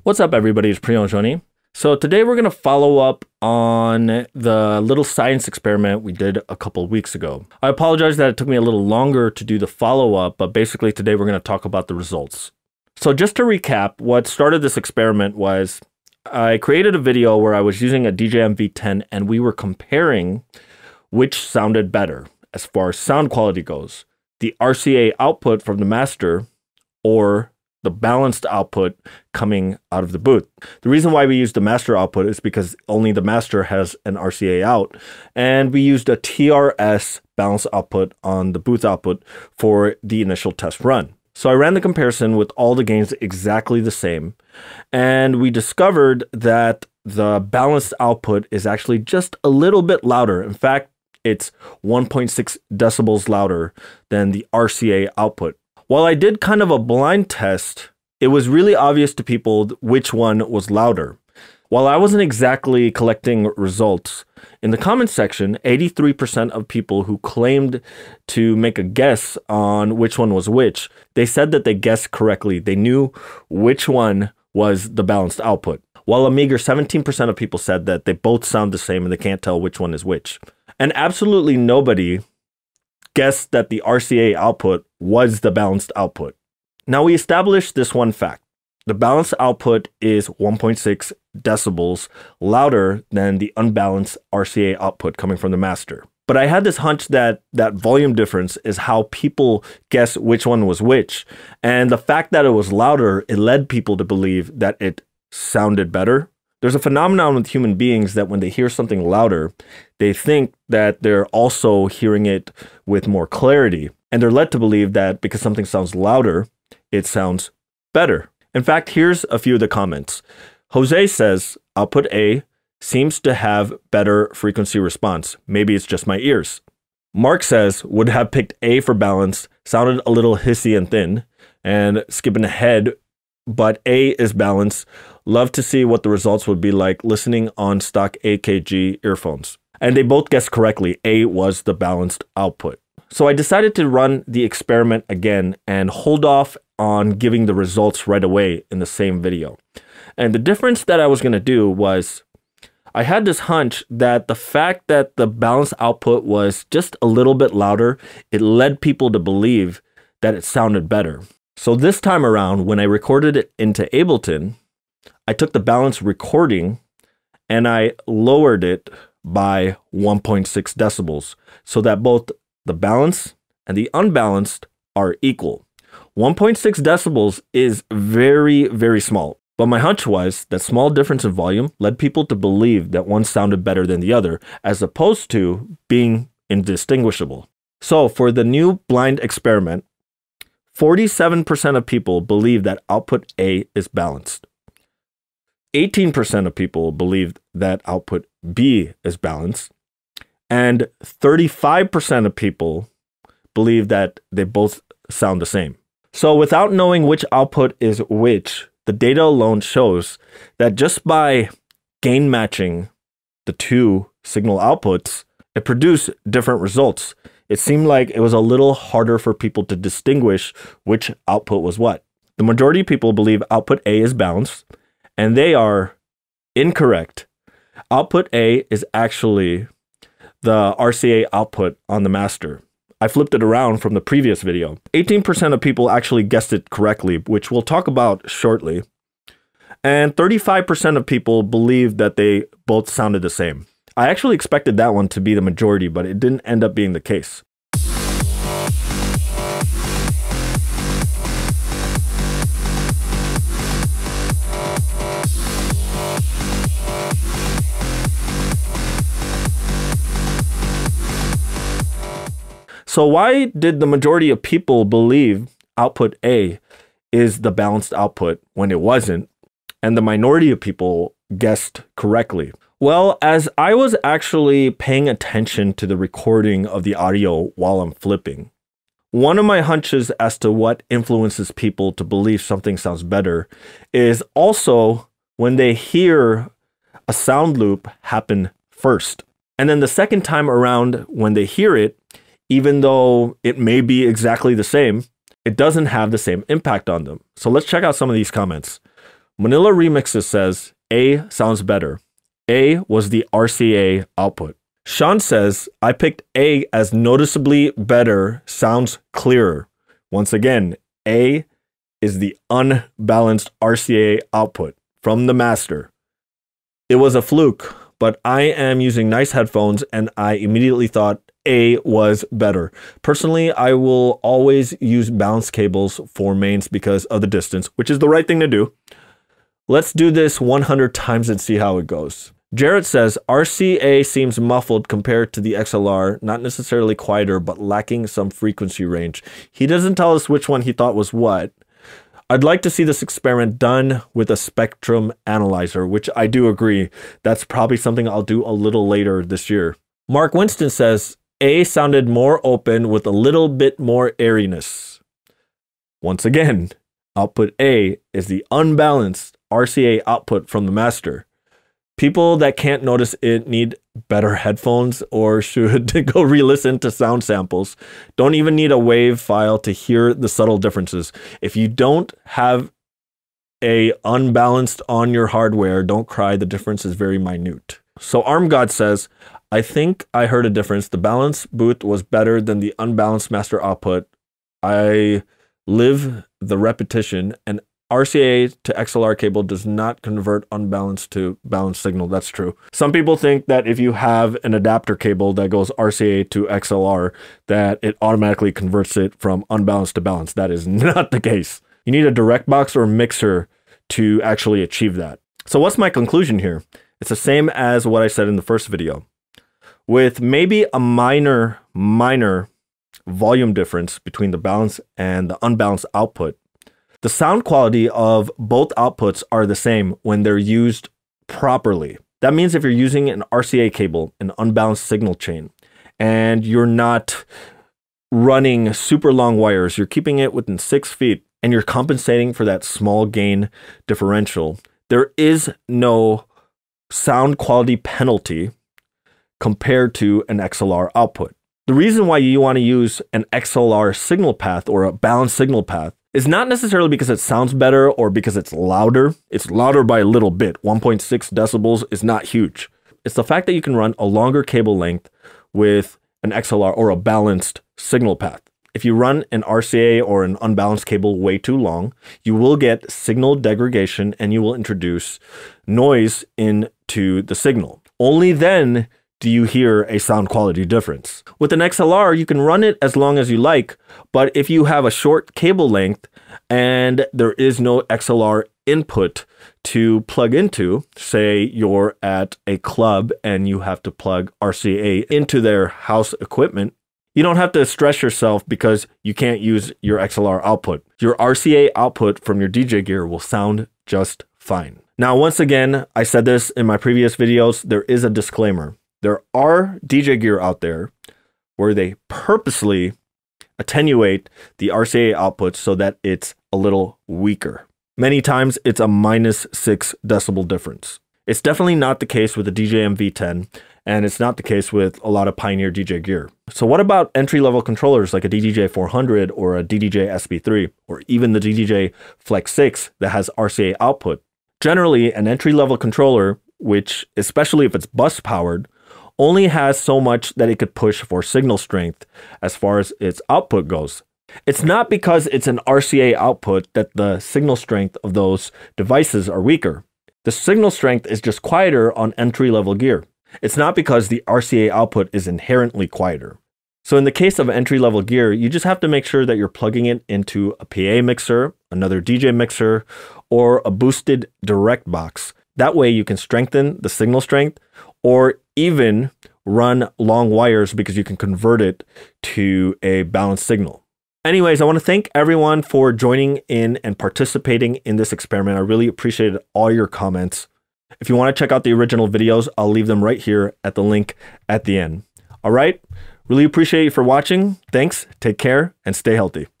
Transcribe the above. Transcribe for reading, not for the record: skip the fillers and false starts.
What's up, everybody? It's Priyon Joni. So today we're going to follow up on the little science experiment we did a couple weeks ago. I apologize that it took me a little longer to do the follow-up, but basically today we're going to talk about the results. So just to recap, what started this experiment was I created a video where I was using a DJI V10 and we were comparing which sounded better as far as sound quality goes, the RCA output from the master or the balanced output coming out of the booth. The reason why we used the master output is because only the master has an RCA out, and we used a TRS balanced output on the booth output for the initial test run. So I ran the comparison with all the gains exactly the same, and we discovered that the balanced output is actually just a little bit louder. In fact, it's 1.6 decibels louder than the RCA output. While I did kind of a blind test, it was really obvious to people which one was louder. While I wasn't exactly collecting results, in the comments section, 83% of people who claimed to make a guess on which one was which, they said that they guessed correctly. They knew which one was the balanced output. While a meager 17% of people said that they both sound the same and they can't tell which one is which. And absolutely nobody guessed that the RCA output was the balanced output. Now we established this one fact. The balanced output is 1.6 decibels louder than the unbalanced RCA output coming from the master. But I had this hunch that that volume difference is how people guess which one was which. And the fact that it was louder, it led people to believe that it sounded better. There's a phenomenon with human beings that when they hear something louder, they think that they're also hearing it with more clarity. And they're led to believe that because something sounds louder, it sounds better. In fact, here's a few of the comments. Jose says, output A seems to have better frequency response. Maybe it's just my ears. Mark says, would have picked A for balance, sounded a little hissy and thin, and skipping ahead, but A is balanced. Love to see what the results would be like listening on stock AKG earphones. And they both guessed correctly. A was the balanced output. So I decided to run the experiment again and hold off on giving the results right away in the same video. And the difference that I was going to do was I had this hunch that the fact that the balanced output was just a little bit louder, it led people to believe that it sounded better. So this time around, when I recorded it into Ableton, I took the balanced recording and I lowered it by 1.6 decibels so that both the balanced and the unbalanced are equal. 1.6 decibels is very, very small. But my hunch was that small difference in volume led people to believe that one sounded better than the other, as opposed to being indistinguishable. So for the new blind experiment, 47% of people believe that output A is balanced. 18% of people believed that output B is balanced. And 35% of people believe that they both sound the same. So without knowing which output is which, the data alone shows that just by gain matching the two signal outputs, it produced different results. It seemed like it was a little harder for people to distinguish which output was what. The majority of people believe output A is balanced, and they are incorrect. Output A is actually the RCA output on the master. I flipped it around from the previous video. 18% of people actually guessed it correctly, which we'll talk about shortly. And 35% of people believed that they both sounded the same. I actually expected that one to be the majority, but it didn't end up being the case. So why did the majority of people believe output A is the balanced output when it wasn't, and the minority of people guessed correctly? Well, as I was actually paying attention to the recording of the audio while I'm flipping, one of my hunches as to what influences people to believe something sounds better is also when they hear a sound loop happen first. And then the second time around when they hear it, even though it may be exactly the same, it doesn't have the same impact on them. So let's check out some of these comments. Manila Remixes says A sounds better. A was the RCA output. Sean says, I picked A as noticeably better, sounds clearer. Once again, A is the unbalanced RCA output from the master. It was a fluke, but I am using nice headphones and I immediately thought A was better. Personally, I will always use balanced cables for mains because of the distance, which is the right thing to do. Let's do this 100 times and see how it goes. Jarrett says, RCA seems muffled compared to the XLR, not necessarily quieter, but lacking some frequency range. He doesn't tell us which one he thought was what. I'd like to see this experiment done with a spectrum analyzer, which I do agree. That's probably something I'll do a little later this year. Mark Winston says, A sounded more open with a little bit more airiness. Once again, output A is the unbalanced RCA output from the master. People that can't notice it need better headphones or should go re-listen to sound samples. Don't even need a WAV file to hear the subtle differences. If you don't have a unbalanced on your hardware, don't cry, the difference is very minute. So ArmGod says, I think I heard a difference. The balanced booth was better than the unbalanced master output. I live the repetition, and RCA to XLR cable does not convert unbalanced to balanced signal. That's true. Some people think that if you have an adapter cable that goes RCA to XLR, that it automatically converts it from unbalanced to balanced. That is not the case. You need a direct box or mixer to actually achieve that. So what's my conclusion here? It's the same as what I said in the first video. With maybe a minor volume difference between the balanced and the unbalanced output, the sound quality of both outputs are the same when they're used properly. That means if you're using an RCA cable, an unbalanced signal chain, and you're not running super long wires, you're keeping it within 6 feet, and you're compensating for that small gain differential, there is no sound quality penalty compared to an XLR output. The reason why you want to use an XLR signal path or a balanced signal path is not necessarily because it sounds better or because it's louder. It's louder by a little bit. 1.6 decibels is not huge. It's the fact that you can run a longer cable length with an XLR or a balanced signal path. If you run an RCA or an unbalanced cable way too long, you will get signal degradation and you will introduce noise into the signal. Only then do you hear a sound quality difference. With an XLR, you can run it as long as you like, but if you have a short cable length and there is no XLR input to plug into, say you're at a club and you have to plug RCA into their house equipment, you don't have to stress yourself because you can't use your XLR output. Your RCA output from your DJ gear will sound just fine. Now, once again, I said this in my previous videos, there is a disclaimer. There are DJ gear out there where they purposely attenuate the RCA output so that it's a little weaker. Many times it's a -6 decibel difference. It's definitely not the case with the DJM V10, and it's not the case with a lot of Pioneer DJ gear. So what about entry-level controllers like a DDJ 400 or a DDJ SP3 or even the DDJ Flex 6 that has RCA output? Generally, an entry-level controller, which especially if it's bus powered, only has so much that it could push for signal strength as far as its output goes. It's not because it's an RCA output that the signal strength of those devices are weaker. The signal strength is just quieter on entry-level gear. It's not because the RCA output is inherently quieter. So in the case of entry-level gear, you just have to make sure that you're plugging it into a PA mixer, another DJ mixer, or a boosted direct box. That way you can strengthen the signal strength or even run long wires because you can convert it to a balanced signal. Anyways, I want to thank everyone for joining in and participating in this experiment. I really appreciated all your comments. If you want to check out the original videos, I'll leave them right here at the link at the end. All right, really appreciate you for watching. Thanks, take care, and stay healthy.